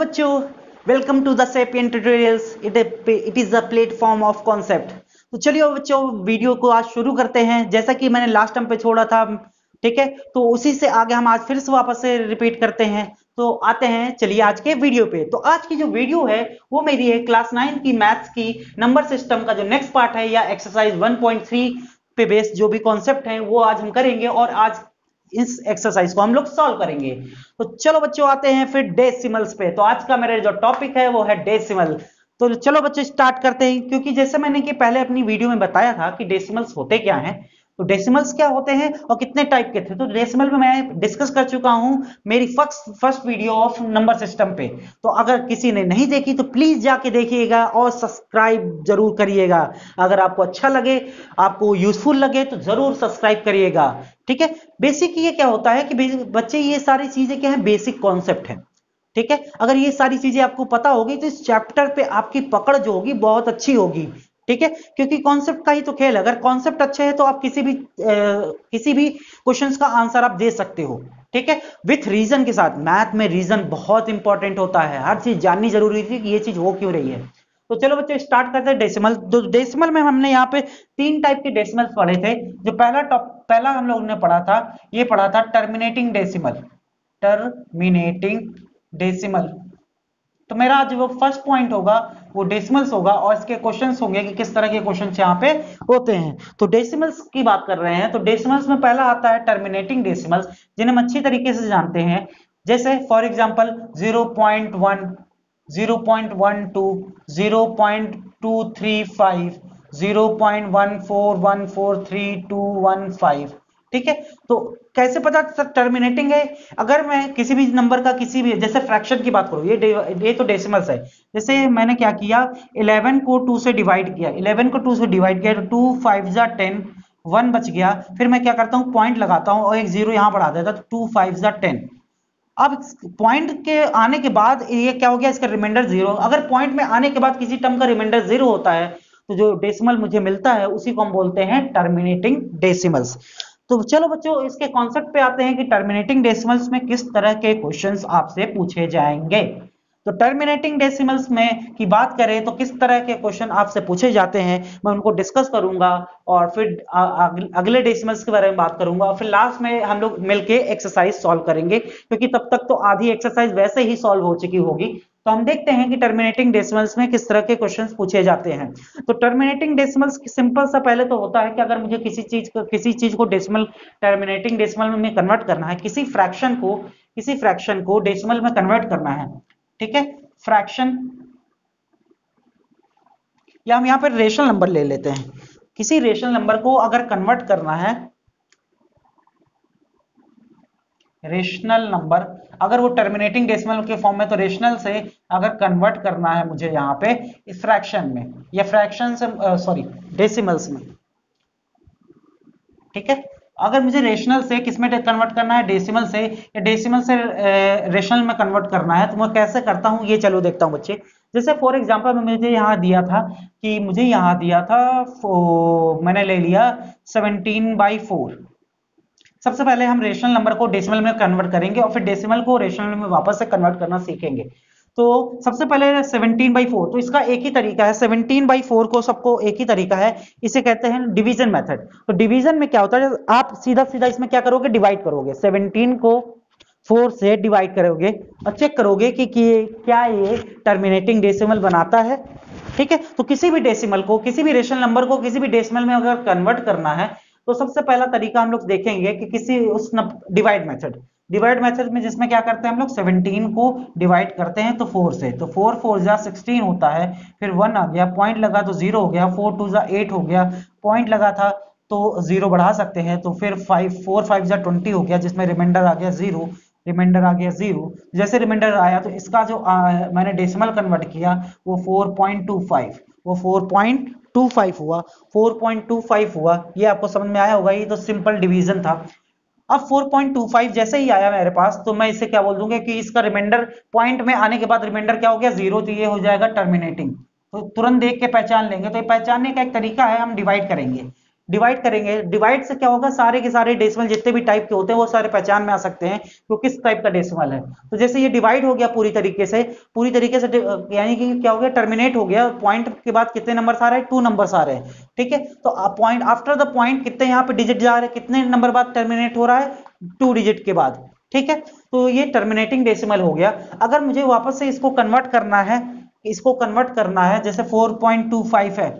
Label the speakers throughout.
Speaker 1: बच्चों, welcome to the Sapien tutorials. It is a platform of concept. तो चलिए बच्चों, वीडियो को आज शुरू करते हैं जैसा कि मैंने लास्ट टाइम पे छोड़ा था। ठीक है, तो उसी से आगे हम आज फिर से वापस से रिपीट करते हैं। तो आते हैं चलिए आज के वीडियो पे। तो आज की जो वीडियो है वो मेरी है क्लास 9 की मैथ्स की नंबर सिस्टम का जो नेक्स्ट पार्ट है, या एक्सरसाइज 1.3 पे बेस्ड जो भी कॉन्सेप्ट है वो आज हम करेंगे, और आज इस एक्सरसाइज को हम लोग सॉल्व करेंगे। तो चलो बच्चों, आते हैं फिर डेसिमल्स पे। तो आज का मेरा जो टॉपिक है वो है डेसिमल। तो चलो बच्चों स्टार्ट करते हैं, क्योंकि जैसे मैंने कि पहले अपनी वीडियो में बताया था कि डेसिमल्स होते क्या हैं, तो डेसिमल्स क्या होते हैं और कितने टाइप के थे, तो डेसिमल में मैं डिस्कस कर चुका हूं मेरी first video of number system पे। तो अगर किसी ने नहीं देखी तो प्लीज जाके देखिएगा और सब्सक्राइब जरूर करिएगा। अगर आपको अच्छा लगे, आपको यूजफुल लगे तो जरूर सब्सक्राइब करिएगा। ठीक है, बेसिक ये क्या होता है कि बच्चे ये सारी चीजें क्या है, बेसिक कॉन्सेप्ट है। ठीक है, अगर ये सारी चीजें आपको पता होगी तो इस चैप्टर पे आपकी पकड़ जो होगी बहुत अच्छी होगी। ठीक है, क्योंकि कॉन्सेप्ट का ही तो खेल है। अगर कॉन्सेप्ट अच्छे है तो आप किसी भी क्वेश्चंस का आंसर आप दे सकते हो। ठीक है, विथ रीजन के साथ। मैथ में रीजन बहुत इंपॉर्टेंट होता है, हर चीज जाननी जरूरी थी कि ये चीज हो क्यों रही है। तो चलो बच्चों स्टार्ट करते हैं डेसिमल। तो डेसिमल में हमने यहाँ पे तीन टाइप के डेसिमल्स पढ़े थे। जो पहला हम लोगों ने पढ़ा था, ये पढ़ा था टर्मिनेटिंग डेसिमल। Terminating decimal. तो मेरा आज वो फर्स्ट पॉइंट होगा वो डेसिमल्स होगा, और इसके क्वेश्चंस होंगे कि किस तरह के क्वेश्चंस यहाँ पे होते हैं। तो डेसिमल्स की बात कर रहे हैं, तो डेसिमल्स में पहला आता है टर्मिनेटिंग डेसिमल्स, जिन्हें हम अच्छी तरीके से जानते हैं। जैसे फॉर एग्जांपल 0.1, 0.12, 0.235, 0.14143215। ठीक है, तो कैसे पता टर्मिनेटिंग है? अगर मैं किसी भी नंबर का किसी भी, जैसे फ्रैक्शन की बात करूं, ये तो डेसिमल्स है। जैसे मैंने क्या किया, 11 को 2 से डिवाइड किया, 11 को 2 से डिवाइड किया तो 2 5 जा 10, 1 बच गया। फिर मैं क्या करता हूं, पॉइंट लगाता हूं और एक जीरो यहां बढ़ा देता, तो 2 5 जा 10। अब पॉइंट के आने के बाद ये क्या हो गया, इसका रिमाइंडर जीरो। अगर पॉइंट में आने के बाद किसी टर्म का रिमाइंडर जीरो होता है तो जो डेसिमल मुझे मिलता है उसी को हम बोलते हैं टर्मिनेटिंग डेसिमल्स। तो चलो बच्चों इसके कॉन्सेप्ट पे आते हैं कि टर्मिनेटिंग डेसिमल्स में किस तरह के क्वेश्चंस आपसे पूछे जाएंगे। तो टर्मिनेटिंग डेसिमल्स में की बात करें तो किस तरह के क्वेश्चन आपसे पूछे जाते हैं, मैं उनको डिस्कस करूंगा, और फिर अगले डेसिमल्स के बारे में बात करूंगा, और फिर लास्ट में हम लोग मिलके एक्सरसाइज सॉल्व करेंगे, क्योंकि तब तक तो आधी एक्सरसाइज वैसे ही सॉल्व हो चुकी होगी। तो हम देखते हैं कि टर्मिनेटिंग डेसिमल्स में किस तरह के क्वेश्चंस पूछे जाते हैं। तो टर्मिनेटिंग डेसिमल्स सिंपल सा पहले तो होता है कि अगर मुझे किसी चीज को डेसिमल, टर्मिनेटिंग डेसिमल में कन्वर्ट करना है, किसी फ्रैक्शन को डेसिमल में कन्वर्ट करना है। ठीक है, फ्रैक्शन, या हम यहां पर रेशनल नंबर ले लेते हैं। किसी रेशनल नंबर को अगर कन्वर्ट करना है, रेशनल नंबर अगर वो टर्मिनेटिंग डेसिमल के फॉर्म में, तो रेशनल से अगर कन्वर्ट करना है मुझे यहां पे इस फ्रैक्शन में, या फ्रैक्शन से सॉरी डेसिमल्स में। ठीक है, अगर मुझे रेशनल से किसमें कन्वर्ट करना है, डेसिमल से, या डेसिमल से रेशनल में कन्वर्ट करना है, तो मैं कैसे करता हूं ये चलो देखता हूं बच्चे। जैसे फॉर एग्जांपल मुझे यहां दिया था कि मुझे यहां दिया था मैंने ले लिया 17/4। सबसे पहले हम रेशनल नंबर को डेसिमल में कन्वर्ट करेंगे और फिर डेसिमल को रेशनल में वापस से कन्वर्ट करना सीखेंगे। तो सबसे पहले 17/4, तो इसका एक ही तरीका है, 17/4 को सबको एक ही तरीका है, इसे कहते हैं डिवीजन मेथड। तो डिवीजन में क्या होता है, आप सीधा सीधा इसमें क्या करोगे, डिवाइड करोगे, 17 को 4 से डिवाइड करोगे और चेक करोगे कि क्या ये टर्मिनेटिंग डेसिमल बनाता है। ठीक है, तो किसी भी डेसिमल को, किसी भी रेशनल नंबर को किसी भी डेसिमल में अगर कन्वर्ट करना है तो सबसे पहला तरीका हम लोग देखेंगे कि किसी उस डिवाइड मेथड में, जिसमें क्या करते हैं हम लोग 17 को डिवाइड करते हैं तो 4 से, तो 4 4 जा 16 होता है, फिर 1 आ गया, पॉइंट लगा तो 0 हो गया, 4 2 जा 8 हो गया, पॉइंट लगा था तो 0 बढ़ा सकते हैं, तो फिर 4 5 जा 20 हो गया, जिसमें रिमाइंडर आ गया 0, रिमाइंडर आ गया 0। जैसे रिमाइंडर आया तो इसका जो मैंने डेसिमल कन्वर्ट किया वो 4.25, वो 4.25 हुआ, 4.25 हुआ। ये आपको समझ में आया होगा, ये तो सिंपल डिवीजन था। अब 4.25 जैसे ही आया मेरे पास, तो मैं इसे क्या बोल दूंगा कि इसका रिमाइंडर पॉइंट में आने के बाद रिमाइंडर क्या हो गया, 0, तो ये हो जाएगा टर्मिनेटिंग। तो तुरंत देख के पहचान लेंगे, तो ये पहचानने का एक तरीका है, हम डिवाइड करेंगे। डिवाइड करेंगे, डिवाइड से क्या होगा, सारे के सारे डेसिमल जितने भी टाइप के होते हैं वो सारे पहचान में आ सकते हैं कि किस टाइप का डेसिमल है। तो जैसे ये डिवाइड हो गया पूरी तरीके से यानी कि क्या हो गया, टर्मिनेट हो गया, पॉइंट के बाद कितने नंबर आ रहे हैं, 2 नंबर आ रहे हैं। ठीक है, तो पॉइंट आफ्टर द पॉइंट कितने यहाँ पे डिजिट जा रहे हैं, कितने नंबर बाद टर्मिनेट हो रहा है, 2 डिजिट के बाद। ठीक है, तो ये टर्मिनेटिंग डेसिमल हो गया। अगर मुझे वापस से इसको कन्वर्ट करना है, जैसे 4.25 है,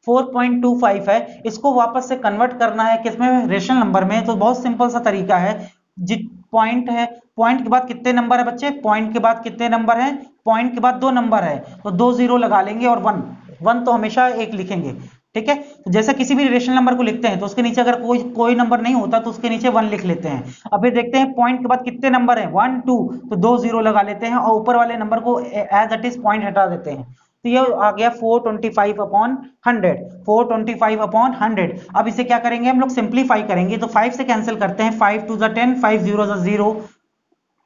Speaker 1: 4.25 है, इसको वापस से कन्वर्ट करना है किसमें, रेशनल नंबर में। तो बहुत सिंपल सा तरीका है, जित पॉइंट है, पॉइंट के बाद कितने नंबर है बच्चे, पॉइंट के बाद कितने नंबर है, पॉइंट के बाद 2 नंबर है, तो 2 जीरो लगा लेंगे और 1, 1 तो हमेशा एक लिखेंगे। ठीक है, तो जैसे किसी भी रेशनल नंबर को लिखते हैं तो उसके नीचे अगर कोई नंबर नहीं होता तो उसके नीचे 1 लिख लेते हैं। अब फिर देखते हैं पॉइंट के बाद कितने नंबर है, 1 2, तो 2 जीरो लगा लेते हैं और ऊपर वाले नंबर को एज इट इज पॉइंट हटा देते हैं। तो ये आ गया 425 अपॉन 100, 425 अपॉन 100। अब इसे क्या करेंगे हम लोग, सिंप्लीफाई करेंगे, तो 5 से कैंसिल करते हैं, 5 2 10, 5 0 0,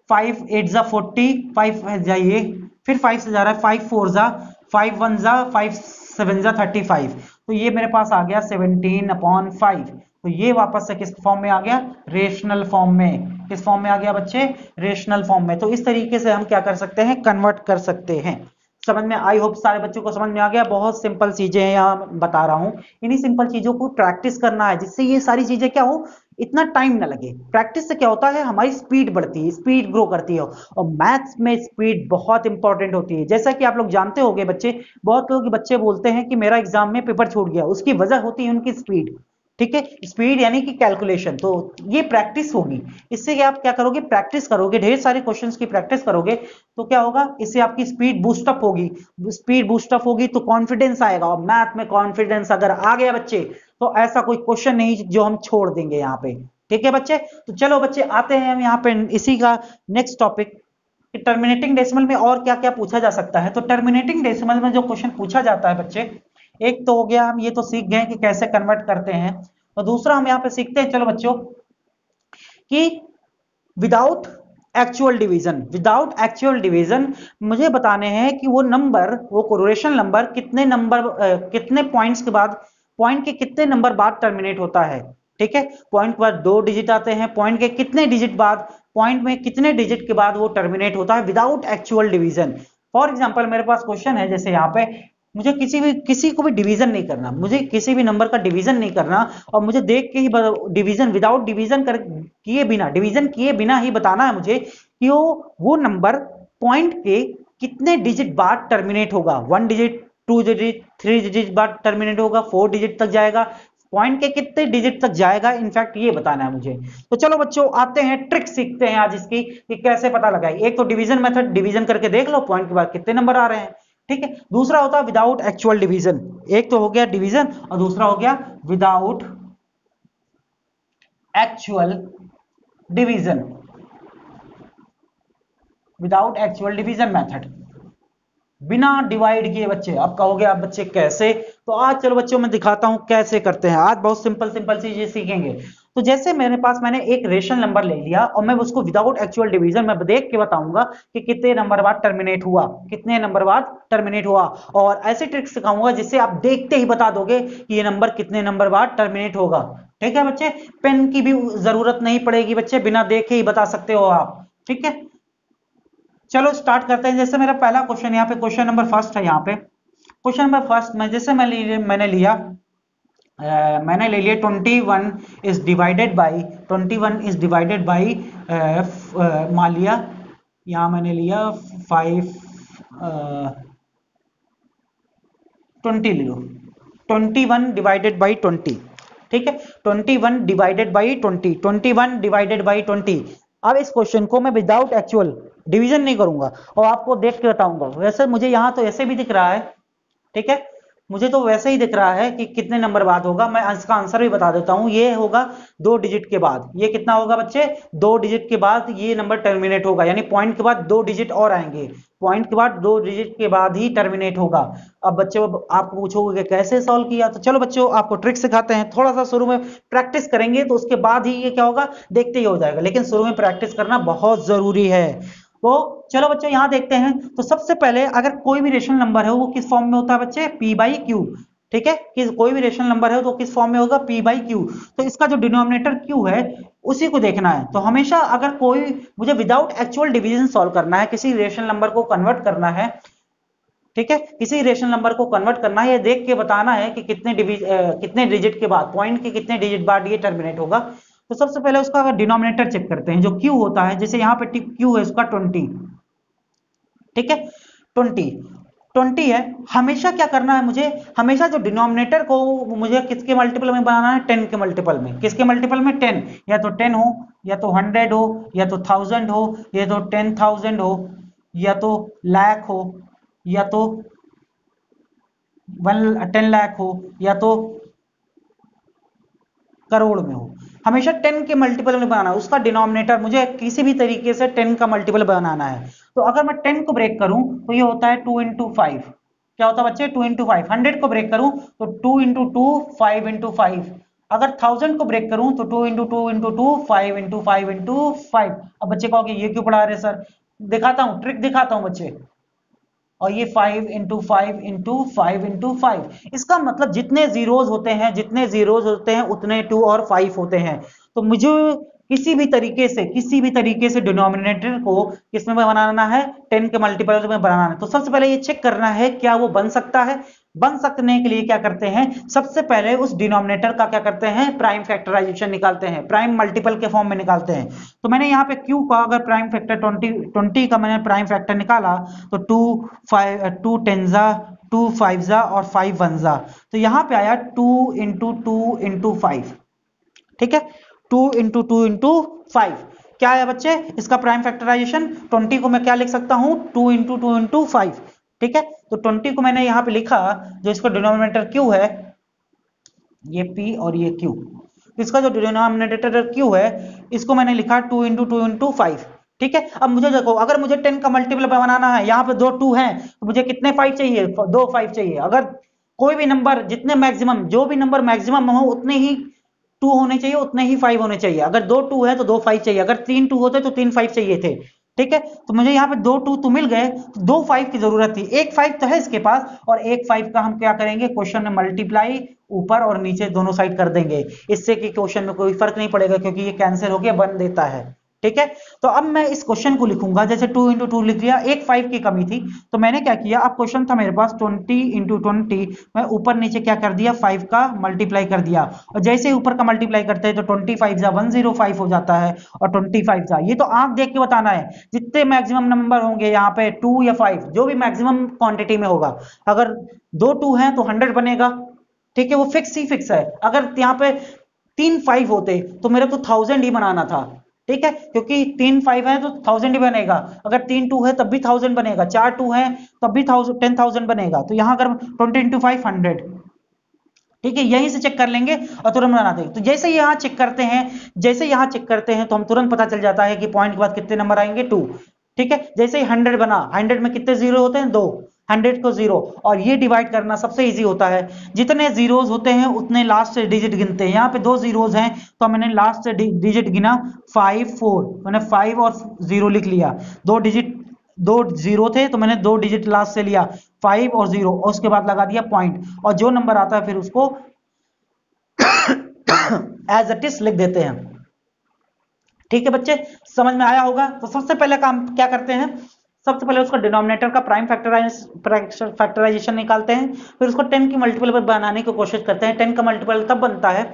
Speaker 1: 5 8 40, 5 जाइए, फिर 5 से जा रहा है, 5 4 5 1 5 7 35। तो ये मेरे पास आ गया 17 अपॉन 5। तो ये वापस से किस फॉर्म में आ गया, रेशनल फॉर्म में। किस फॉर्म में आ गया बच्चे, रेशनल फॉर्म में। तो इस तरीके से हम क्या कर सकते हैं, कन्वर्ट कर सकते हैं। समझ में, आई होप सारे बच्चों को समझ में आ गया। बहुत सिंपल चीजें हैं यहाँ बता रहा हूँ, इन्हीं सिंपल चीजों को प्रैक्टिस करना है जिससे ये सारी चीजें क्या हो, इतना टाइम ना लगे। प्रैक्टिस से क्या होता है, हमारी स्पीड बढ़ती है, स्पीड ग्रो करती है, और मैथ्स में स्पीड बहुत इंपॉर्टेंट होती है। जैसा कि आप लोग जानते होंगे बच्चे, बहुत लोग बच्चे बोलते हैं कि मेरा एग्जाम में पेपर छूट गया, उसकी वजह होती है उनकी स्पीड। ठीक है, स्पीड यानी कि कैलकुलेशन। तो ये प्रैक्टिस होगी, इससे आप क्या करोगे, प्रैक्टिस करोगे, ढेर सारे क्वेश्चंस की प्रैक्टिस करोगे, तो क्या होगा, इससे आपकी स्पीड बूस्टअप होगी। स्पीड बूस्टअप होगी तो कॉन्फिडेंस आएगा, और मैथ में कॉन्फिडेंस अगर आ गया बच्चे तो ऐसा कोई क्वेश्चन नहीं जो हम छोड़ देंगे यहाँ पे। ठीक है बच्चे, तो चलो बच्चे आते हैं हम यहाँ पे इसी का नेक्स्ट टॉपिक, टर्मिनेटिंग डेसिमल में और क्या क्या पूछा जा सकता है। तो टर्मिनेटिंग डेसिमल में जो क्वेश्चन पूछा जाता है बच्चे, एक तो हो गया, हम ये तो सीख गए कि कैसे कन्वर्ट करते हैं, और दूसरा हम यहाँ पे सीखते हैं, चलो बच्चों, कि without actual division. Without actual division मुझे बताने हैं कि वो नंबर, वो कोरिलेशन नंबर कितने पॉइंट्स के बाद, पॉइंट के कितने नंबर बाद टर्मिनेट होता है। ठीक है, पॉइंट के बाद 2 डिजिट आते हैं, पॉइंट के कितने डिजिट बाद, पॉइंट में कितने डिजिट के बाद वो टर्मिनेट होता है without actual division. For example मेरे पास क्वेश्चन है, जैसे यहाँ पे मुझे किसी को भी डिवीजन नहीं करना, मुझे किसी भी नंबर का डिवीजन नहीं करना, और मुझे देख के ही डिवीजन, विदाउट डिवीजन किए बिना, डिवीजन किए बिना ही बताना है मुझे कि वो नंबर पॉइंट के कितने डिजिट बाद टर्मिनेट होगा। 1 डिजिट, 2 डिजिट, 3 डिजिट बाद टर्मिनेट होगा, 4 डिजिट तक जाएगा, पॉइंट के कितने डिजिट तक जाएगा, इनफैक्ट ये बताना है मुझे। तो चलो बच्चों आते हैं, ट्रिक सीखते हैं आज इसकी कि कैसे पता लगाए। एक तो डिवीजन मेथड, डिवीजन करके देख लो पॉइंट के बाद कितने नंबर आ रहे हैं। ठीक है, दूसरा होता है विदाउट एक्चुअल डिवीजन। एक तो हो गया डिवीजन और दूसरा हो गया without actual division, without actual division method, बिना डिवाइड किए। बच्चे आप कहोगे आप बच्चे कैसे, तो आज चलो बच्चों मैं दिखाता हूं कैसे करते हैं। आज बहुत सिंपल सिंपल चीजें सीखेंगे। तो जैसे मैंने एक रेशनल नंबर ले लिया और मैं उसको विदाउट एक्चुअल डिवीजन में देख के बताऊंगा कि कितने नंबर बाद टर्मिनेट हुआ, कितने नंबर बाद टर्मिनेट हुआ, और ऐसे ट्रिक सिखाऊंगा जिससे आप देखते ही बता दोगे कि ये नंबर कितने नंबर बाद टर्मिनेट होगा। ठीक है बच्चे, पेन की भी जरूरत नहीं पड़ेगी बच्चे, बिना देखे ही बता सकते हो आप। ठीक है, चलो स्टार्ट करते हैं। जैसे मेरा पहला क्वेश्चन यहाँ पे, क्वेश्चन नंबर फर्स्ट है यहाँ पे, क्वेश्चन नंबर फर्स्ट में जैसे मैंने ले लिया 21 is divided by, 21 is divided by, मान लिया यहाँ मैंने लिया 5 20 ले लो, 21 डिवाइडेड बाई 20। ठीक है, 21 डिवाइडेड बाई 20, 21 डिवाइडेड बाई 20। अब इस क्वेश्चन को मैं विदाउट एक्चुअल डिवीजन नहीं करूंगा और आपको देख के बताऊंगा। वैसे मुझे यहां तो ऐसे भी दिख रहा है, ठीक है, मुझे तो वैसे ही दिख रहा है कि कितने नंबर बाद होगा। मैं इसका आंसर भी बता देता हूं, ये होगा 2 डिजिट के बाद। ये कितना होगा बच्चे, 2 डिजिट के बाद ये नंबर टर्मिनेट होगा, यानी पॉइंट के बाद 2 डिजिट और आएंगे, पॉइंट के बाद 2 डिजिट के बाद ही टर्मिनेट होगा। अब बच्चों आप पूछोगे कि कैसे सॉल्व किया, तो चलो बच्चों आपको ट्रिक सिखाते हैं। थोड़ा सा शुरू में प्रैक्टिस करेंगे तो उसके बाद ही ये क्या होगा, देखते ही हो जाएगा, लेकिन शुरू में प्रैक्टिस करना बहुत जरूरी है। तो चलो बच्चों यहां देखते हैं। तो सबसे पहले अगर कोई भी रेशनल नंबर है वो किस फॉर्म में होता है बच्चे, p बाई क्यू। ठीक है, कि कोई भी रेशनल नंबर है तो किस फॉर्म में होगा, p बाई क्यू। तो इसका जो डिनोमिनेटर q है उसी को देखना है। तो हमेशा अगर कोई मुझे विदाउट एक्चुअल डिवीजन सॉल्व करना है, किसी रेशनल नंबर को कन्वर्ट करना है, ठीक है, किसी रेशनल नंबर को कन्वर्ट करना है, ये देख के बताना है कि कितने डिजिट के बाद, पॉइंट के कितने डिजिट बाद ये टर्मिनेट होगा। तो सबसे पहले उसका अगर डिनोमिनेटर चेक करते हैं, जो q होता है, जैसे यहाँ पे q है उसका 20, ठीक है, 20 20 है। हमेशा क्या करना है मुझे, हमेशा जो डिनोमिनेटर को मुझे किसके मल्टीपल में बनाना है, 10 के मल्टीपल में। किसके मल्टीपल में, 10, या तो 10 हो, या तो 100 हो, या तो 1000 हो, या तो 10,000 हो, या तो लाख हो, या तो 10 लाख हो, या तो करोड़ में हो। हमेशा 10 के मल्टीपल में बनाना है उसका डिनोमिनेटर, मुझे किसी भी तरीके से 10 का मल्टीपल बनाना है। तो अगर मैं 10 को ब्रेक करूं तो ये होता है 2 इंटू 5, क्या होता है बच्चे, 2 इंटू 5। 100 को ब्रेक करूं तो 2 इंटू 2, 5 इंटू 5। अगर 1000 को ब्रेक करूं तो 2 इंटू 2 इंटू 2, 5 इंटू 5 इंटू 5। अब बच्चे कहोगे ये क्यों पढ़ा रहे सर, दिखाता हूं, ट्रिक दिखाता हूं बच्चे। और ये 5 इंटू 5 इंटू 5 इंटू 5, इसका मतलब जितने जीरोज होते हैं, जितने जीरोज होते हैं उतने 2 और 5 होते हैं। तो मुझे किसी भी तरीके से डिनोमिनेटर को किसमें बनाना है, 10 के मल्टीपल में बनाना है। तो सबसे पहले ये चेक करना है क्या वो बन सकता है। बन सकने के लिए क्या करते हैं, सबसे पहले उस डिनोमिनेटर का क्या करते हैं, प्राइम फैक्टराइजेशन निकालते हैं, प्राइम मल्टीपल के फॉर्म में निकालते हैं। तो मैंने यहाँ पे q का अगर प्राइम फैक्टर 20 का मैंने प्राइम फैक्टर निकाला तो 2 टेंजा, 2 फाइवजा और 5 वनजा। तो यहाँ पे आया 2 इंटू 2 इंटू 5, ठीक है, 2 इंटू 2 इंटू 5। क्या है बच्चे इसका प्राइम फैक्टराइजेशन, 20 को मैं क्या लिख सकता हूं, 2 इंटू 2 इंटू 5, ठीक है। तो 20 को मैंने यहां पे लिखा, जो इसका डिनोमिनेटर q है, ये p और ये q, इसका जो डिनोमिनेटर q है इसको मैंने लिखा 2 इंटू 2 इंटू 5, ठीक है। अब मुझे देखो, अगर मुझे 10 का मल्टीपल बनाना है, यहाँ पे दो 2 हैं तो मुझे कितने 5 चाहिए, दो 5 चाहिए। अगर कोई भी नंबर, जितने मैक्सिमम, जो भी नंबर मैक्सिमम हो उतने ही 2 होने चाहिए, उतने ही 5 होने चाहिए। अगर दो 2 है तो दो 5 चाहिए, अगर 3 2 होते तो 3 5 चाहिए थे, ठीक है। तो मुझे यहाँ पे दो 2 तो मिल गए, तो दो 5 की जरूरत थी। एक 5 तो है इसके पास, और एक 5 का हम क्या करेंगे, क्वेश्चन में मल्टीप्लाई ऊपर और नीचे दोनों साइड कर देंगे, इससे कि क्वेश्चन में कोई फर्क नहीं पड़ेगा, क्योंकि ये कैंसिल होके बन देता है, ठीक है। तो अब मैं इस क्वेश्चन को लिखूंगा, जैसे 2 इंटू 2 लिख लिया, एक 5 की कमी थी तो मैंने क्या किया, अब क्वेश्चन था मेरे पास 20 इंटू 20, मैं ऊपर नीचे क्या कर दिया, 5 का मल्टीप्लाई कर दिया। और जैसे ही ऊपर का मल्टीप्लाई करते हैं तो 25 जा 105 हो जाता है, और 25 जा, ये तो आंख देख के बताना है, जितने मैक्सिमम नंबर होंगे यहाँ पे 2 या 5, जो भी मैक्सिमम क्वांटिटी में होगा। अगर दो 2 हैं तो 100 बनेगा, ठीक है, वो फिक्स ही फिक्स है। अगर यहाँ पे 3 5 होते तो मेरे को 1000 ही बनाना था, ठीक है, क्योंकि 3 5 है तो 1000 ही बनेगा। अगर 3 2 है तब भी 1000 बनेगा, 4 2 है तब भी 10,000 बनेगा। तो यहां अगर 20 इंटू 5 100, ठीक है, यहीं से चेक कर लेंगे और तुरंत बना देंगे। तो जैसे यहाँ चेक करते हैं, जैसे यहाँ चेक करते हैं तो हम तुरंत पता चल जाता है कि पॉइंट के बाद कितने नंबर आएंगे, 2, ठीक है। जैसे ही 100 बना, 100 में कितने जीरो होते हैं, 2, 100 को 0, और ये डिवाइड करना सबसे इजी होता है, जितने जीरोज होते हैं उतने लास्ट से डिजिट गिनते हैं। यहाँ पे दो जीरोज हैं तो मैंने लास्ट से डिजिट गिना 5 4, मैंने 5 और 0 लिख लिया। दो डिजिट, दो जीरो थे तो मैंने दो डिजिट लास्ट से लिया, 5 और 0, और उसके बाद लगा दिया पॉइंट, और जो नंबर आता है फिर उसको एज इट इज लिख देते हैं, ठीक है बच्चे, समझ में आया होगा। तो सबसे पहले काम क्या करते हैं, सबसे पहले उसका डिनोमिनेटर का प्राइम फैक्टराइजेशन निकालते हैं, फिर उसको 10 की मल्टीपल पर बनाने की कोशिश करते हैं। 10 का मल्टीपल तब बनता है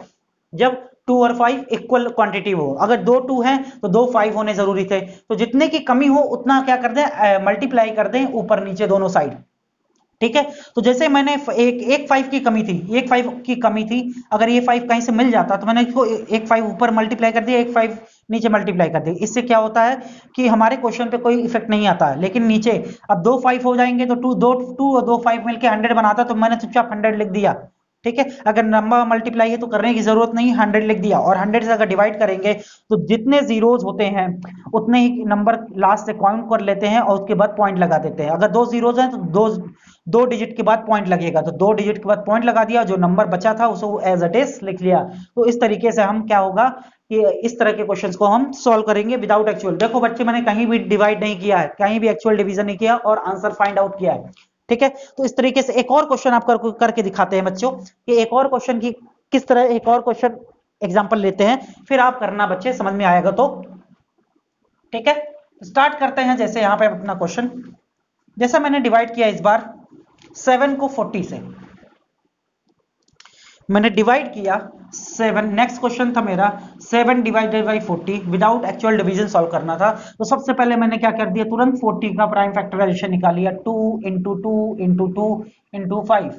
Speaker 1: जब 2 और 5 इक्वल क्वांटिटी हो। अगर दो 2 हैं तो दो 5 होने जरूरी थे, तो जितने की कमी हो उतना क्या कर दें, मल्टीप्लाई कर दें ऊपर नीचे दोनों साइड, ठीक है। तो जैसे मैंने एक 5 की कमी थी, एक 5 की कमी थी, अगर ये 5 कहीं से मिल जाता तो मैंने इसको एक 5 ऊपर मल्टीप्लाई कर दिया, एक 5 नीचे मल्टीप्लाई कर दिया। इससे क्या होता है कि हमारे क्वेश्चन पे कोई इफेक्ट नहीं आता है। लेकिन नीचे अब दो 5 हो जाएंगे तो 2 और 2 5 मिलके 100 बनाता, तो मैंने चुपचाप 100 लिख दिया, ठीक है। अगर नंबर मल्टीप्लाई है तो करने की जरूरत नहीं, 100 लिख दिया। और 100 से अगर डिवाइड करेंगे तो जितने जीरोज होते हैं उतने ही नंबर लास्ट से काउंट कर लेते हैं और उसके बाद पॉइंट लगा देते हैं। अगर दो जीरोज हैं तो दो डिजिट के बाद पॉइंट लगेगा, तो दो डिजिट के बाद पॉइंट लगा दिया, जो नंबर बचा था उसको एज इट इज लिख लिया। तो इस तरीके से हम क्या होगा कि इस तरह के क्वेश्चंस को हम सॉल्व करेंगे विदाउट एक्चुअल। देखो बच्चे, मैंने कहीं भी डिवाइड नहीं किया है, कहीं भी एक्चुअल डिवीजन नहीं किया और आंसर फाइंड आउट किया है, ठीक है, तो इस तरीके से एक और क्वेश्चन आप करके दिखाते हैं बच्चों कि एक और क्वेश्चन की किस तरह एक और क्वेश्चन एग्जांपल लेते हैं, फिर आप करना बच्चे, समझ में आएगा तो। ठीक है, स्टार्ट करते हैं। जैसे यहां पे अपना क्वेश्चन, जैसा मैंने डिवाइड किया इस बार 7 को 40 से मैंने डिवाइड किया 7। नेक्स्ट क्वेश्चन था मेरा 7 divided by 40, without actual division solve करना था। तो सबसे पहले मैंने क्या कर दिया, तुरंत 40 का प्राइम फैक्टराइजेशन निकाल लिया, 2 इंटू 2 इंटू 2 इंटू 5।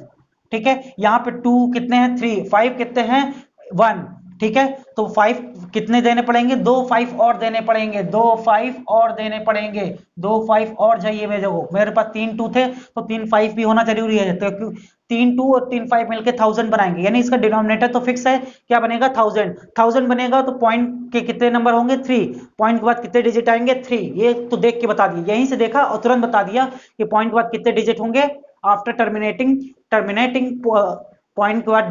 Speaker 1: ठीक है, यहाँ पे 2 कितने हैं 3, 5 कितने हैं 1। ठीक है, तो 5 कितने देने पड़ेंगे, 2 5 और देने पड़ेंगे, 2 5 और देने पड़ेंगे, 2 5 और चाहिए मेरे पास 3 2 थे तो 3 5 भी होना जरूरी है, तो 3 2 और 3 5 मिलकर 1000 बनाएंगे, यानी इसका डिनोमिनेटर तो फिक्स है, क्या बनेगा 1000 बनेगा। तो पॉइंट के कितने नंबर होंगे 3, पॉइंट के बाद कितने डिजिट आएंगे 3, ये तो देख के बता दिया, यहीं से देखा और तुरंत बता दिया कि पॉइंट के बाद कितने डिजिट होंगे आफ्टर टर्मिनेटिंग पॉइंट के बाद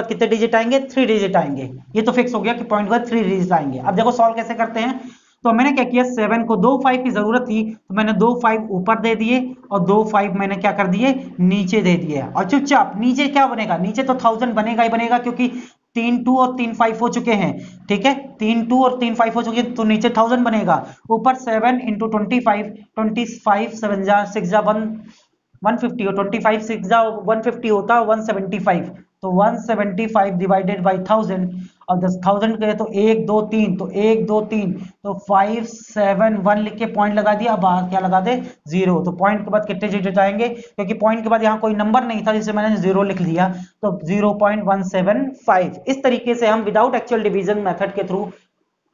Speaker 1: कितने डिजिट आएंगे 3 डिजिट आएंगे, ये तो फिक्स हो गया कि पॉइंट के बाद 3 डिजिट आएंगे। अब देखो सॉल्व कैसे करते हैं, तो मैंने क्या किया 7 को 2 5 की जरूरत थी तो मैंने 2 5 ऊपर दे दिए और 2 5 मैंने क्या कर दिए नीचे दे दिए, और चुपचाप नीचे क्या बनेगा, नीचे तो 1000 बनेगा ही बनेगा, क्योंकि 3 2 और 3 5 हो चुके हैं। ठीक है, 3 2 और 3 5 हो चुके हैं तो नीचे 1000 बनेगा, ऊपर 7 इंटू 25 7 जा 6 जा 150 और 25 6 जा 150 होता 175, तो 175 डिवाइडेड बाई 1000 और 10,000 के तो 1 2 3 तो 1 2 3 तो 5 7 1 लिख के पॉइंट लगा दिया। अब बाहर क्या लगा दे 0, तो पॉइंट के बाद कितने डिजिट आएंगे, क्योंकि पॉइंट के बाद यहाँ कोई नंबर नहीं था जिसे मैंने 0 लिख दिया, तो 0.175। इस तरीके से हम विदाउट एक्चुअल डिवीजन मेथड के थ्रू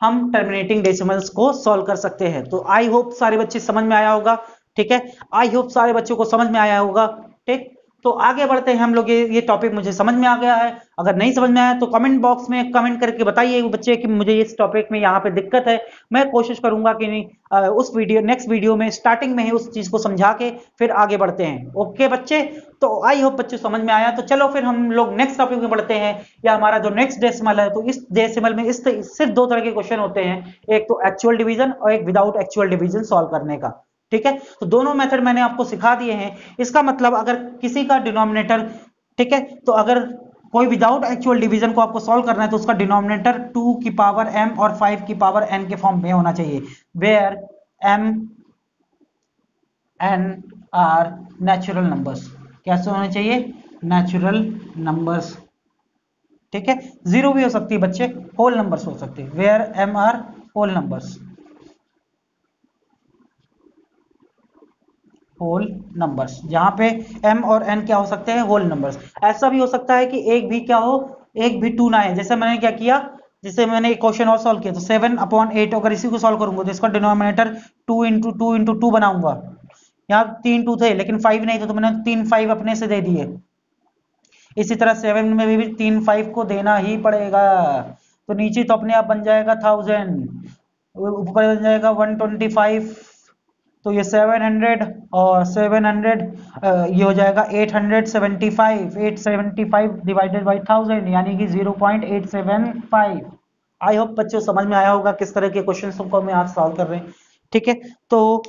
Speaker 1: हम टर्मिनेटिंग डेसिमल्स को सॉल्व कर सकते हैं। तो आई होप सारे बच्चे समझ में आया होगा। ठीक है, आई होप सारे बच्चों को समझ में आया होगा। ठीक, तो आगे बढ़ते हैं हम लोग, ये टॉपिक मुझे समझ में आ गया है। अगर नहीं समझ में आया तो कमेंट बॉक्स में कमेंट करके बताइए बच्चे कि मुझे इस टॉपिक में यहाँ पे दिक्कत है। मैं कोशिश करूंगा कि उस नेक्स्ट वीडियो में स्टार्टिंग में ही उस चीज को समझा के फिर आगे बढ़ते हैं। ओके बच्चे, तो आई होप बच्चे समझ में आया। तो चलो फिर हम लोग नेक्स्ट टॉपिक में बढ़ते हैं, या हमारा जो नेक्स्ट डेसिमल है, तो इस डेसिमल में सिर्फ 2 तरह के क्वेश्चन होते हैं, एक तो एक्चुअल डिवीजन और एक विदाउट एक्चुअल डिवीजन सॉल्व करने का। ठीक है, तो दोनों मेथड मैंने आपको सिखा दिए हैं। इसका मतलब अगर किसी का डिनोमिनेटर, ठीक है, तो अगर कोई विदाउट एक्चुअल डिवीजन को आपको सॉल्व करना है तो उसका डिनोमिनेटर 2 की पावर m और 5 की पावर n के फॉर्म में होना चाहिए, where m n are natural numbers. कैसे होने चाहिए, नेचुरल नंबर्स। ठीक है, 0 भी हो सकती है बच्चे, होल नंबर्स हो सकते हैं, where m are whole numbers, whole numbers, जहां पे m और n क्या हो सकते हैं, होल नंबर्स। ऐसा भी हो सकता है कि एक भी क्या हो, एक भी 2 ना है, जैसे मैंने क्या किया, जैसे मैंने एक क्वेश्चन और सॉल्व किया, तो 7/8 अगर इसी को सॉल्व करूंगा तो इसका डिनोमिनेटर 2 इंटू 2 इंटू 2 बनाऊंगा। यहाँ 3 2 थे लेकिन 5 नहीं थे तो मैंने 3 5 अपने से दे दिए। इसी तरह 7 में भी 3 5 को देना ही पड़ेगा, तो नीचे तो अपने आप बन जाएगा 1000, ऊपर बन जाएगा 125, तो ये 700 और 700 ये हो जाएगा 875 डिवाइडेड बाई 1000 यानी कि 0.875। आई होप बच्चों समझ में आया होगा किस तरह के क्वेश्चंस को मैं आज सॉल्व कर रहे हैं। ठीक है, तो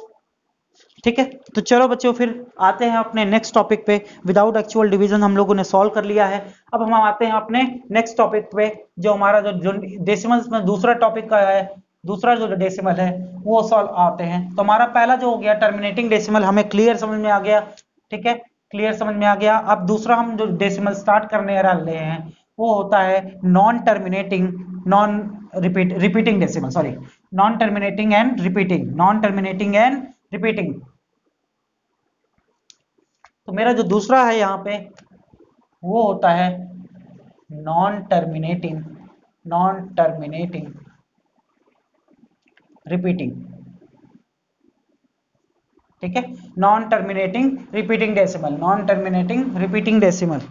Speaker 1: ठीक है, तो चलो बच्चों फिर आते हैं अपने नेक्स्ट टॉपिक पे। विदाउट एक्चुअल डिवीजन हम लोगों ने सॉल्व कर लिया है। अब हम आते हैं अपने नेक्स्ट टॉपिक पे, जो हमारा जो डेसिमल्स में दूसरा टॉपिक का है, दूसरा जो डेसिमल है वो सॉल्व आते हैं। तो हमारा पहला जो हो गया टर्मिनेटिंग डेसिमल, हमें क्लियर समझ में आ गया। ठीक है, क्लियर समझ में आ गया। अब दूसरा हम जो डेसिमल स्टार्ट करने रहे हैं वो होता है non terminating non repeating decimal, sorry, non terminating and repeating. तो मेरा जो दूसरा है यहाँ पे वो होता है नॉन टर्मिनेटिंग रिपीटिंग। ठीक है, non terminating repeating decimal, non terminating repeating decimal.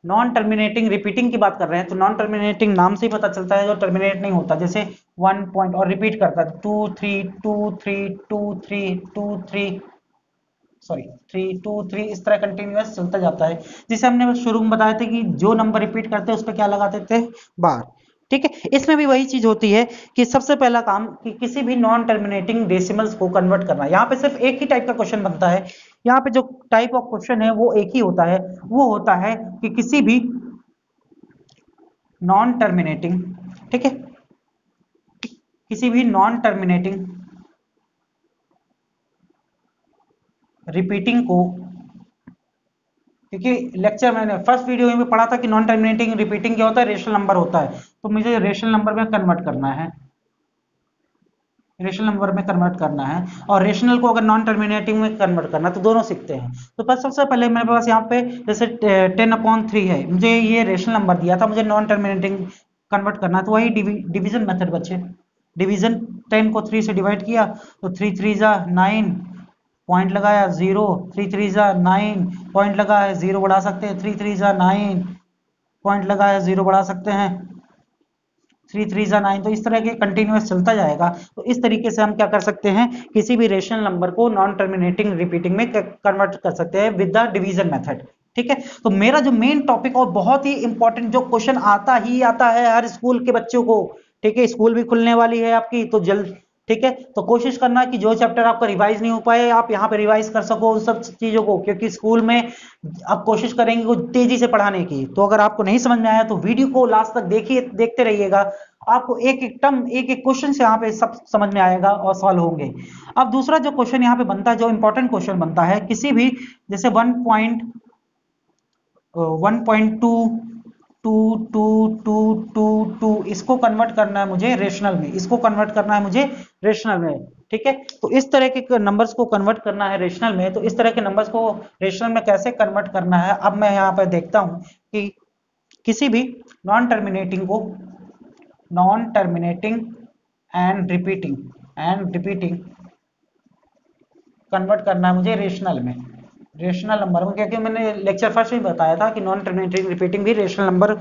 Speaker 1: Non terminating repeating की बात कर रहे हैं, तो नॉन टर्मिनेटिंग नाम से ही पता चलता है जो टर्मिनेट नहीं होता, जैसे 1 पॉइंट और रिपीट करता है 2 3 2 3 2 3 2 3, सॉरी 3 2 3, इस तरह कंटिन्यूअस चलता जाता है। जिसे हमने शुरू में बताया था कि जो नंबर रिपीट करते हैं उस पर क्या लगाते थे, बार। ठीक है, इसमें भी वही चीज होती है कि सबसे पहला काम कि किसी भी नॉन टर्मिनेटिंग डेसिमल्स को कन्वर्ट करना। यहाँ पे सिर्फ एक ही टाइप का क्वेश्चन बनता है। यहाँ पे जो टाइप ऑफ क्वेश्चन है वो एक ही होता है, वो होता है कि किसी भी नॉन टर्मिनेटिंग, ठीक है, किसी भी नॉन टर्मिनेटिंग रिपीटिंग को, क्योंकि लेक्चर मैंने फर्स्ट वीडियो में भी पढ़ा था कि नॉन टर्मिनेटिंग रिपीटिंग क्या होता है, रेशनल नंबर होता है, तो मुझे रेशनल नंबर में कन्वर्ट करना है, रेशनल नंबर में कन्वर्ट करना है। और रेशनल को अगर नॉन टर्मिनेटिंग में कन्वर्ट करना है तो दोनों सीखते हैं। तो बस सबसे पहले मेरे पास यहाँ पे जैसे 10/3 है, मुझे ये रेशनल नंबर दिया था, मुझे नॉन टर्मिनेटिंग कन्वर्ट करना है, तो वही डिवीजन मेथड बच्चे, डिवीजन 10 को 3 से डिवाइड किया तो 3 3 जा 9, पॉइंट लगाया 0, 3 3 जा 9, पॉइंट लगाया 0 बढ़ा सकते हैं, 3 3 जा 9, पॉइंट लगाया 0 बढ़ा सकते हैं, 3 3 जा 9। तो इस तरह के कंटिन्यूअस चलता जाएगा। तो इस तरीके से हम क्या कर सकते हैं, किसी भी रेशनल नंबर को नॉन टर्मिनेटिंग रिपीटिंग में कन्वर्ट कर सकते हैं विद द डिवीजन मेथड। ठीक है, तो मेरा जो मेन टॉपिक और बहुत ही इंपॉर्टेंट जो क्वेश्चन आता ही आता है हर स्कूल के बच्चों को, ठीक है, स्कूल भी खुलने वाली है आपकी तो जल्द, ठीक है, तो कोशिश करना कि जो चैप्टर आपका रिवाइज नहीं हो पाए आप यहाँ पे रिवाइज कर सको उन सब चीजों को, क्योंकि स्कूल में आप कोशिश करेंगे कुछ तेजी से पढ़ाने की। तो अगर आपको नहीं समझ में आया तो वीडियो को लास्ट तक देखिए, देखते रहिएगा, आपको एक एक टर्म एक एक क्वेश्चन से यहाँ पे सब समझ में आएगा और सॉल्व होंगे। अब दूसरा जो क्वेश्चन यहाँ पे बनता है, जो इंपॉर्टेंट क्वेश्चन बनता है, किसी भी जैसे 1.22222 इसको कन्वर्ट करना है मुझे रेशनल में, इसको कन्वर्ट करना है मुझे रेशनल में। ठीक है, तो इस तरह के नंबर्स को कन्वर्ट करना है रेशनल में, तो इस तरह के नंबर्स को रेशनल में कैसे कन्वर्ट करना है अब मैं यहाँ पर देखता हूं कि किसी भी नॉन टर्मिनेटिंग को, non terminating and repeating convert करना है मुझे रेशनल में, रेशनल नंबर में, क्योंकि मैंने लेक्चर फर्स्ट में बताया था कि नॉन टर्मिनेटिंग रिपीटिंग भी रेशनल नंबर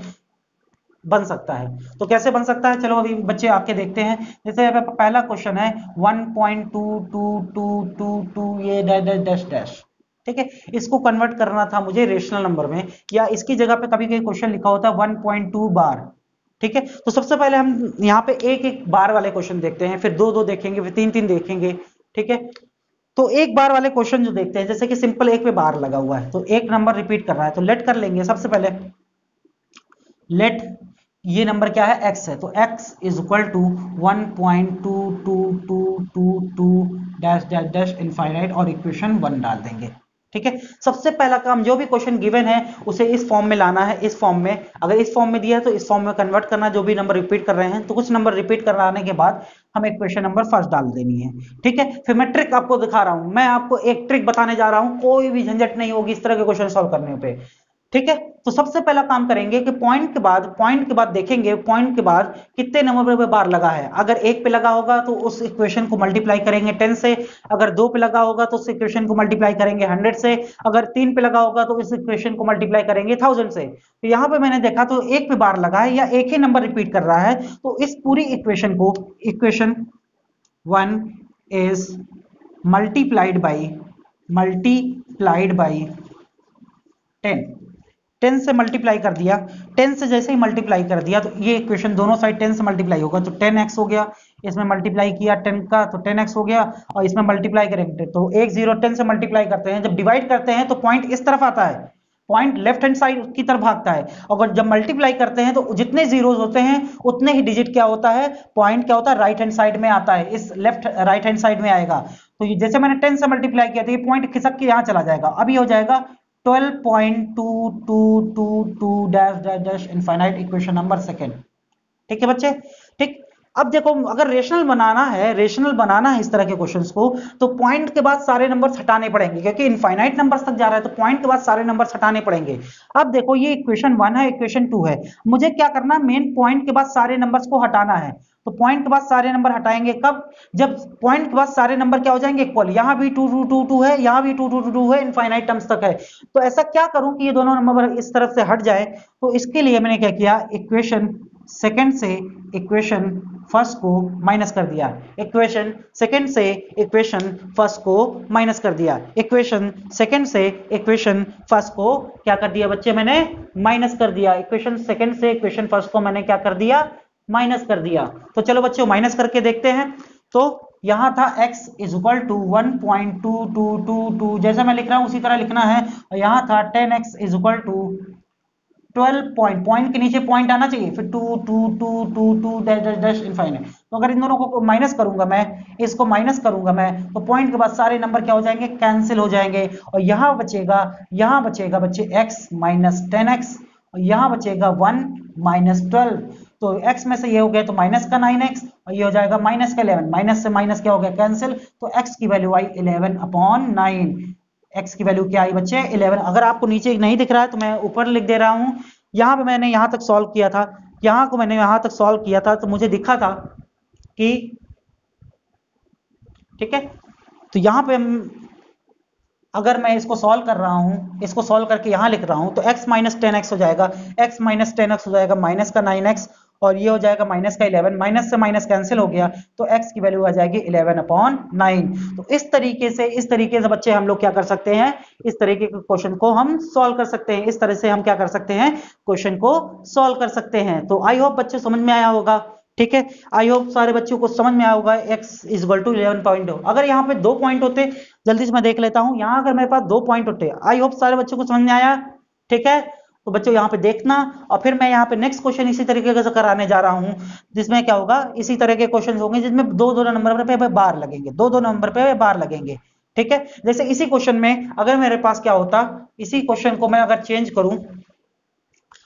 Speaker 1: बन सकता है। तो कैसे बन सकता है, चलो अभी बच्चे आपके देखते हैं। जैसे पहला क्वेश्चन है 1.2222 ये डैश डैश डैश डैश, ठीक है, इसको कन्वर्ट करना था मुझे रेशनल नंबर में, या इसकी जगह पे कभी कभी क्वेश्चन लिखा होता है 1.2 बार। ठीक है, तो सबसे पहले हम यहाँ पे एक एक बार वाले क्वेश्चन देखते हैं, फिर दो दो देखेंगे, फिर तीन तीन देखेंगे। ठीक है, तो एक बार वाले क्वेश्चन जो देखते हैं, जैसे कि सिंपल एक पे बार लगा हुआ है तो एक नंबर रिपीट कर रहा है, तो लेट कर लेंगे सबसे पहले, लेट ये नंबर क्या है, x है, तो x is equal to 1.22222 dash dash dash infinite और इक्वेशन 1 डाल देंगे। ठीक है, सबसे पहला काम जो भी क्वेश्चन गिवन है उसे इस फॉर्म में लाना है, इस फॉर्म में, अगर इस फॉर्म में दिया है तो इस फॉर्म में कन्वर्ट करना, जो भी नंबर रिपीट कर रहे हैं, तो कुछ नंबर रिपीट कराने के बाद हमें इक्वेशन नंबर फर्स्ट डाल देनी है। ठीक है, फिर मैं ट्रिक आपको दिखा रहा हूं, मैं आपको एक ट्रिक बताने जा रहा हूं, कोई भी झंझट नहीं होगी इस तरह के क्वेश्चन सॉल्व करने पे। ठीक है, तो सबसे पहला काम करेंगे कि पॉइंट के बाद देखेंगे पॉइंट के बाद कितने नंबर पे बार लगा है। अगर एक पे लगा होगा तो उस इक्वेशन को मल्टीप्लाई करेंगे 10 से, अगर दो पे लगा होगा तो उस इक्वेशन को मल्टीप्लाई करेंगे 100 से, अगर तीन पे लगा होगा तो इस इक्वेशन को मल्टीप्लाई करेंगे 1000 से। तो यहां पे मैंने देखा तो एक पे बार लगा है या एक ही नंबर रिपीट कर रहा है, तो इस पूरी इक्वेशन को, इक्वेशन 1 इज मल्टीप्लाइड बाई 10, 10 से मल्टीप्लाई कर दिया, 10 से जैसे ही मल्टीप्लाई कर दिया तो ये इक्वेशन दोनों साइड 10 से मल्टीप्लाई होगा तो 10x हो गया, इसमें मल्टीप्लाई किया 10 का तो 10x हो गया, और इसमें मल्टीप्लाई करेंगे तो 1 0 10 से मल्टीप्लाई करते हैं, जब डिवाइड करते हैं तो पॉइंट इस तरफ आता है, पॉइंट लेफ्ट हैंड साइड की तरफ भागता है, और जब मल्टीप्लाई करते हैं तो जितने जीरोस होते हैं उतने ही डिजिट क्या होता है, पॉइंट क्या होता है, राइट हैंड साइड में आता है, इस लेफ्ट राइट हैंड साइड में आएगा। तो जैसे मैंने 10 से मल्टीप्लाई किया तो ये पॉइंट खिसक के यहां चला जाएगा, अब ये हो जाएगा 12.2222 dash dash dash infinite equation number second. ठीक है बच्चे, ठीक। अब देखो अगर रेशनल बनाना है इस तरह के क्वेश्चंस को, तो पॉइंट के बाद सारे नंबर्स हटाने पड़ेंगे, क्योंकि इनफाइनाइट नंबर्स तक जा रहा है तो पॉइंट के बाद सारे नंबर्स हटाने पड़ेंगे। अब देखो ये इक्वेशन 1 है, इक्वेशन 2 है, मुझे क्या करना है, मेन पॉइंट के बाद सारे नंबर्स को हटाना है। तो पॉइंट के बाद सारे नंबर हटाएंगे कब, जब पॉइंट के बाद सारे नंबर क्या हो जाएंगे, इक्वल, यहां भी 2 2 2 2 है, यहां भी 2 2 2 2 है, इनफाइनाइट टर्म्स तक है। तो ऐसा क्या करूं कि ये दोनों नंबर इस तरफ से हट जाए, तो इसके लिए मैंने क्या किया, इक्वेशन सेकंड से इक्वेशन फर्स्ट को माइनस कर दिया, इक्वेशन सेकंड से इक्वेशन फर्स्ट को माइनस कर दिया, इक्वेशन सेकंड से इक्वेशन फर्स्ट को क्या कर दिया बच्चे, मैंने माइनस कर दिया, इक्वेशन सेकंड से इक्वेशन फर्स्ट को मैंने क्या कर दिया, माइनस कर दिया। तो चलो बच्चों माइनस करके देखते हैं। तो यहां था x इज इक्वल टू 1.2222, जैसा मैं लिख रहा हूं उसी तरह लिखना है। और यहां था 10x is equal to 12 point के नीचे पॉइंट आना चाहिए, फिर 2 2 2 2 2 डैश डैश डैश इनफाइनाइट। तो अगर इन दोनों को माइनस करूंगा मैं, इसको माइनस करूंगा मैं, तो पॉइंट के बाद सारे नंबर क्या हो जाएंगे, कैंसिल हो जाएंगे। और यहां बचेगा बच्चे x माइनस 10x, और यहां बचेगा 1 माइनस 12। तो x में से ये हो गया तो माइनस का 9x, और ये हो जाएगा माइनस का 11, माइनस से माइनस क्या हो गया, कैंसिल। तो x की वैल्यू आई 11/9। x की वैल्यू क्या आई बच्चे, 11। अगर आपको नीचे नहीं दिख रहा है तो मैं ऊपर लिख दे रहा हूं। यहां पे मैंने यहां तक सॉल्व किया था, मैंने यहां तक सॉल्व किया था, तो मुझे दिखा था कि ठीक है। तो यहां पे अगर मैं इसको सॉल्व कर रहा हूं, इसको सॉल्व करके यहां लिख रहा हूं, तो x माइनस 10x हो जाएगा, x माइनस 10x हो जाएगा माइनस का 9x, और ये हो जाएगा माइनस का 11, माइनस से माइनस कैंसिल हो गया, तो x की वैल्यू आ जाएगी 11/9। तो इस तरीके से बच्चे हम लोग क्या कर सकते हैं, इस तरीके के क्वेश्चन को हम सॉल्व कर सकते हैं। इस तरह से हम क्या कर सकते हैं, क्वेश्चन को सॉल्व कर सकते हैं। तो आई होप बच्चे समझ में आया होगा। ठीक है, आई होप सारे बच्चों को समझ में आया होगा। x is equal to 11.2। अगर यहाँ पे 2 पॉइंट होते, जल्दी से मैं देख लेता हूं, यहाँ अगर मेरे पास 2 पॉइंट होते, आई होप सारे बच्चों को समझ में आया। ठीक है, तो बच्चों यहाँ पे देखना, और फिर मैं यहाँ पे नेक्स्ट क्वेश्चन इसी तरीके से कराने जा रहा हूँ, जिसमें क्या होगा, इसी तरह के क्वेश्चन होंगे जिसमें दो दो नंबर पे बार लगेंगे, दो दो नंबर पे बार लगेंगे। ठीक है, जैसे इसी क्वेश्चन में अगर मेरे पास क्या होता, इसी क्वेश्चन को मैं अगर चेंज करूं,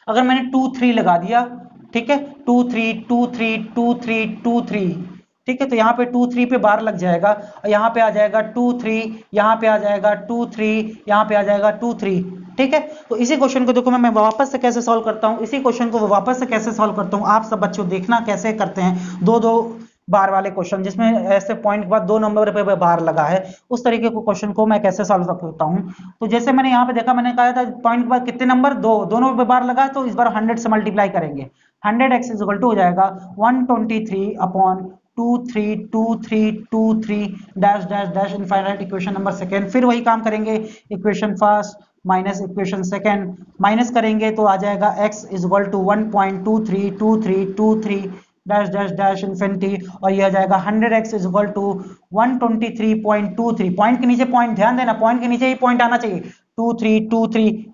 Speaker 1: अगर मैंने 2 3 लगा दिया, ठीक है, 2 3 2 3 2 3 2 3, ठीक है, तो यहाँ पे 2 3 पे बार लग जाएगा, और यहाँ पे आ जाएगा 2 3, यहाँ पे आ जाएगा 2 3, यहाँ पे आ जाएगा 2 3। ठीक है, तो इसी क्वेश्चन को देखो मैं वापस से कैसे सॉल्व करता हूँ, इसी क्वेश्चन को वापस से कैसे सॉल्व करता हूँ, आप सब बच्चों देखना कैसे करते हैं। दो दो बार वाले क्वेश्चन जिसमें ऐसे पॉइंट के बाद 2 नंबर पे बार लगा है, उस तरीके को क्वेश्चन को मैं कैसे सॉल्व करता हूँ। तो जैसे मैंने यहाँ पे देखा, मैंने कहा था पॉइंट के बाद कितने नंबर, दोनों पे बार लगा, तो इस बार 100 से मल्टीप्लाई करेंगे। 100x इज इक्वल टू हो जाएगा 123/232323 dash dash dash infinite. Equation number second, फिर वही काम करेंगे, equation first minus equation second, minus करेंगे तो आ जाएगा x is equal to 1.232323 dash dash dash infinity, और ये आ जाएगा 100x is equal to 123.23। Point के नीचे पॉइंट, ध्यान देना, पॉइंट के नीचे ही पॉइंट आना चाहिए, 2323।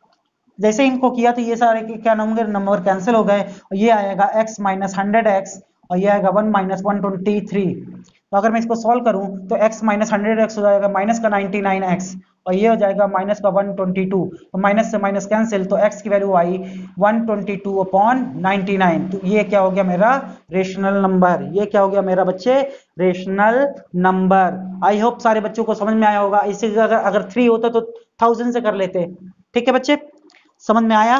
Speaker 1: जैसे इनको किया तो ये सारे क्या नंबर कैंसिल हो गए, और ये आएगा x माइनस 100x, और ये आएगा 1 माइनस 123। तो अगर मैं इसको सॉल्व करूं तो x माइनस 100x हो जाएगा माइनस का 99x, और ये हो जाएगा माइनस का 122। तो माइनस से माइनस कैंसिल, तो x की वैल्यू आई 122/99। तो ये क्या हो गया मेरा रेशनल नंबर, ये क्या हो गया मेरा बच्चे रेशनल नंबर। आई होप सारे बच्चों को समझ में आया होगा। इसी अगर 3 होता तो 1000 से कर लेते। ठीक है बच्चे, समझ में आया।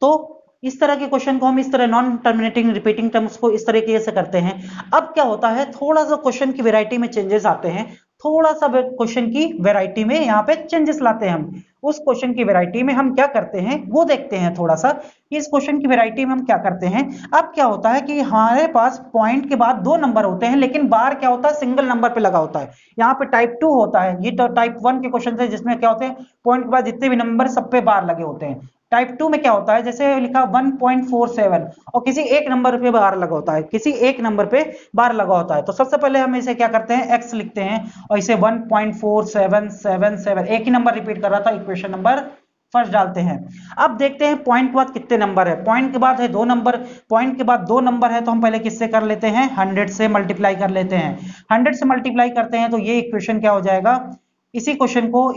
Speaker 1: तो इस तरह के क्वेश्चन को हम इस तरह नॉन टर्मिनेटिंग रिपीटिंग टर्म्स को इस तरीके से करते हैं। अब क्या होता है, थोड़ा सा क्वेश्चन की वैरायटी में चेंजेस आते हैं, थोड़ा सा क्वेश्चन की वैरायटी में यहाँ पे चेंजेस लाते हैं हम। उस क्वेश्चन की वैरायटी में हम क्या करते हैं वो देखते हैं थोड़ा सा, कि इस क्वेश्चन की वैरायटी में हम क्या करते हैं। अब क्या होता है कि हमारे पास पॉइंट के बाद 2 नंबर होते हैं, लेकिन बार क्या होता है, सिंगल नंबर पे लगा होता है। यहाँ पे टाइप 2 होता है, ये तो टाइप 1 के क्वेश्चन थे जिसमें क्या होते हैं, पॉइंट के बाद जितने भी नंबर सब पे बार लगे होते हैं। टाइप 2 में क्या होता है, जैसे लिखा 1.47 और किसी एक नंबर पे बार लगा होता है, किसी एक नंबर पे बार लगा होता है। तो सबसे पहले हम इसे क्या करते हैं, x लिखते हैं और इसे 1.4777, एक ही नंबर रिपीट कर रहा था, इक्वेशन नंबर फर्स्ट डालते हैं। अब देखते हैं पॉइंट के बाद कितने नंबर है। पॉइंट के बाद है 2 नंबर, पॉइंट के बाद 2 नंबर है, तो हम पहले किससे कर लेते हैं, 100 से मल्टीप्लाई कर लेते हैं। 100 से मल्टीप्लाई करते हैं तो ये इक्वेशन क्या हो जाएगा, इसी क्वेश्चन को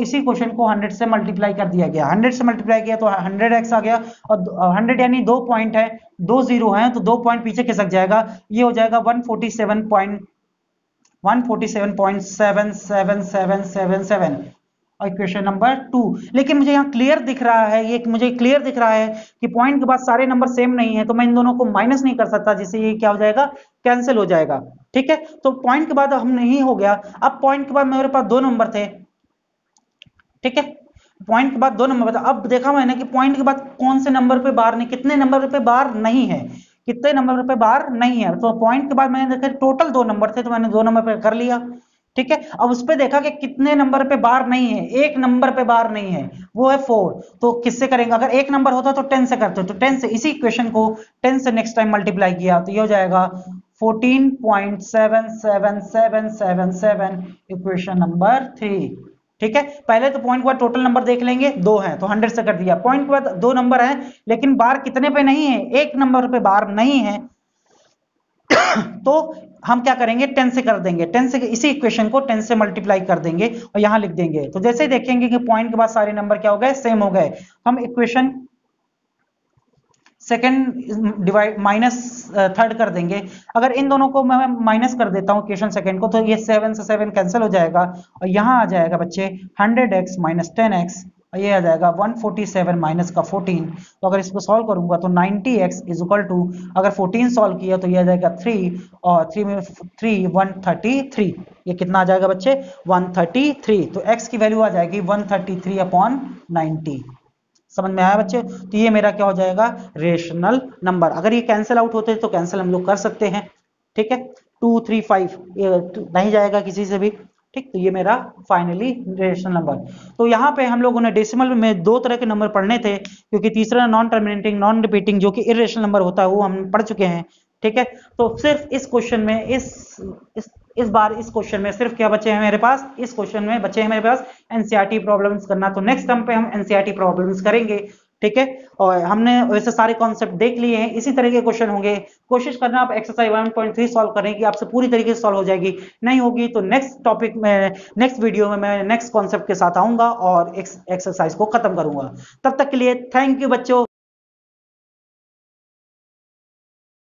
Speaker 1: 100 से मल्टीप्लाई कर दिया गया, 100 से मल्टीप्लाई किया तो 100x आ गया, और 100 यानी 2 पॉइंट है, 2 जीरो हैं तो 2 पॉइंट पीछे खिसक जाएगा, ये हो जाएगा 147.777777 और इक्वेशन नंबर 2। लेकिन मुझे यहाँ क्लियर दिख रहा है, ये मुझे क्लियर दिख रहा है कि पॉइंट के बाद सारे नंबर सेम नहीं है, तो मैं इन दोनों को माइनस नहीं कर सकता, जिससे ये क्या हो जाएगा, कैंसिल हो जाएगा। ठीक है, तो पॉइंट के बाद हम नहीं हो गया। अब पॉइंट के बाद मेरे पास 2 नंबर थे, ठीक है, पॉइंट के बाद 2 नंबर था। अब देखा मैंने कि पॉइंट के बाद कौन से नंबर पे बार नहीं, कितने नंबर पे बार नहीं है, कितने नंबर पे बार नहीं है। तो पॉइंट के बाद मैंने देखा टोटल 2 नंबर थे, तो मैंने 2 नंबर पे कर लिया। ठीक है। अब उस पे देखा कि कितने नंबर पे बार नहीं है, एक नंबर पे बार नहीं है, वो है 4। तो किससे करेंगे, अगर एक नंबर होता तो 10 से करते, तो 10 से इसी इक्वेशन को 10 से नेक्स्ट टाइम मल्टीप्लाई किया तो ये हो जाएगा 14.77777 इक्वेशन नंबर 3। ठीक है, पहले तो पॉइंट के बाद टोटल नंबर देख लेंगे, 2 हैं तो 100 से कर दिया। पॉइंट के बाद 2 नंबर हैं लेकिन बार कितने पे नहीं है, एक नंबर पे बार नहीं है तो हम क्या करेंगे, 10 से कर देंगे, 10 से इसी इक्वेशन को 10 से मल्टीप्लाई कर देंगे और यहां लिख देंगे। तो जैसे ही देखेंगे कि पॉइंट के बाद सारे नंबर क्या हो गए, सेम हो गए, हम equation second divide minus third कर देंगे। अगर इन दोनों को मैं माइनस कर देता हूं इक्वेशन सेकंड को, तो ये 7 से 7 कैंसिल हो जाएगा और यहां आ जाएगा बच्चे 100x माइनस 10x और ये आ जाएगा 147 माइनस का 14। तो अगर इसको सॉल्व करूंगा तो 90x इज इक्वल टू, अगर 14 सॉल्व किया तो ये आ जाएगा 3 और 3 में 3 133। ये कितना आ जाएगा बच्चे, 133। तो x की वैल्यू आ जाएगी 133 अपॉन 90। समझ में आया बच्चे, तो ये मेरा क्या हो जाएगा, रेशनल नंबर। अगर ये कैंसिल आउट होते तो कैंसिल हम लोग कर सकते हैं। ठीक है, 2 3 5 ये नहीं जाएगा किसी से भी। ठीक, तो ये मेरा फाइनली रेशनल नंबर। तो यहाँ पे हम लोगों ने डेसिमल में 2 तरह के नंबर पढ़ने थे, क्योंकि तीसरा नॉन टर्मिनेटिंग नॉन रिपीटिंग जो कि इरेशनल नंबर होता है वो हम पढ़ चुके हैं। ठीक है, तो सिर्फ इस क्वेश्चन में इस बार इस क्वेश्चन में सिर्फ क्या बचे हैं मेरे पास, इस क्वेश्चन में बचे हैं मेरे पास एनसीईआरटी प्रॉब्लम्स करना। तो नेक्स्ट टर्म पे हम एनसीईआरटी प्रॉब्लम्स करेंगे। ठीक है, और हमने वैसे सारे कॉन्सेप्ट देख लिए हैं, इसी तरह के क्वेश्चन होंगे। कोशिश करना आप एक्सरसाइज 1.3 सॉल्व करने की, आपसे पूरी तरीके से सॉल्व हो जाएगी। नहीं होगी तो नेक्स्ट टॉपिक में, नेक्स्ट वीडियो में मैं नेक्स्ट कॉन्सेप्ट के साथ आऊंगा और एक्सरसाइज को खत्म करूंगा। तब तक के लिए थैंक यू बच्चों।